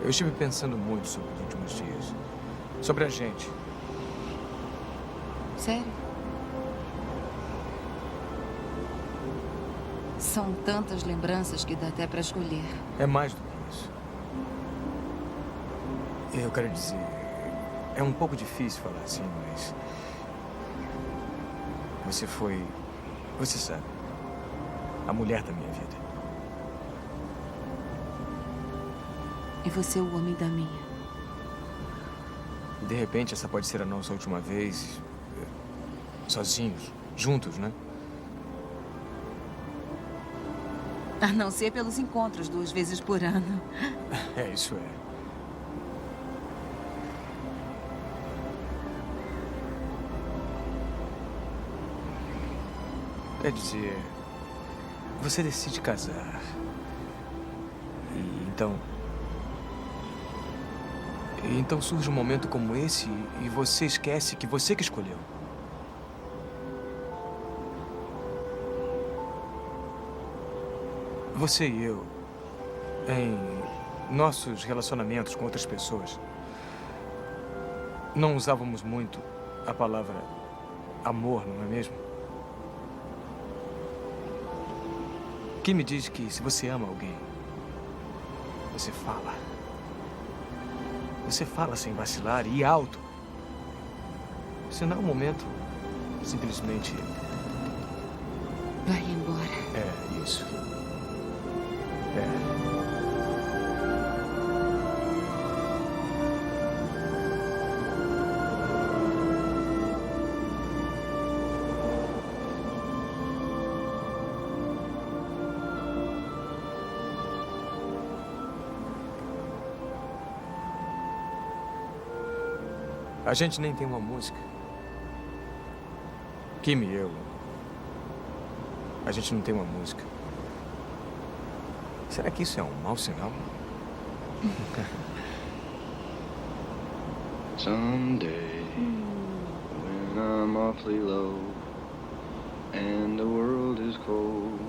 Eu estive pensando muito sobre os últimos dias. Sobre a gente. Sério? São tantas lembranças que dá até pra escolher. É mais do que isso. Eu quero dizer... É um pouco difícil falar assim, mas... Você foi... Você sabe. A mulher da minha vida. E você é o homem da minha. De repente, essa pode ser a nossa última vez... Sozinhos. Juntos, né? A não ser pelos encontros 2 vezes por ano. É, isso é. Quer dizer, você decide casar. E então surge um momento como esse e você esquece que você que escolheu. Você e eu, em nossos relacionamentos com outras pessoas, não usávamos muito a palavra amor, não é mesmo? Quem me diz que se você ama alguém, você fala. Você fala sem vacilar e alto. Se não é um momento, simplesmente... Vai embora. É, isso. É. A gente nem tem uma música. Kim e eu. A gente não tem uma música. Será que isso é um mau sinal? Someday, when I'm awfully low and the world is cold,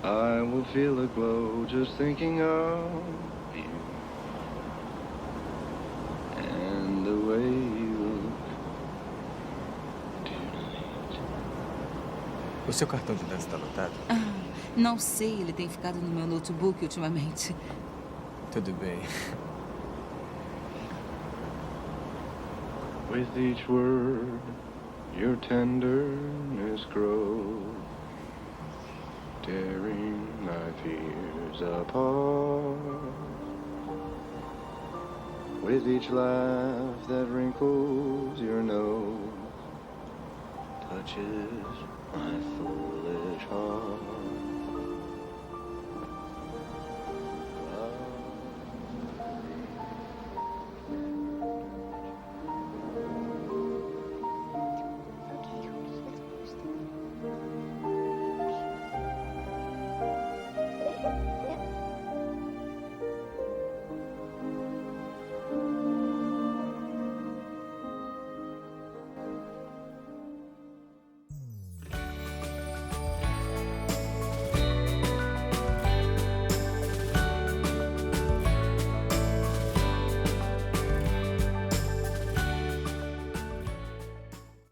I will feel a glow just thinking of you and the way you look tonight. O seu cartão de dança está lotado? Não sei, ele tem ficado no meu notebook ultimamente. Tudo bem. With each word, your tenderness grows, tearing my fears apart. With each laugh that wrinkles your nose, touches my foolish heart.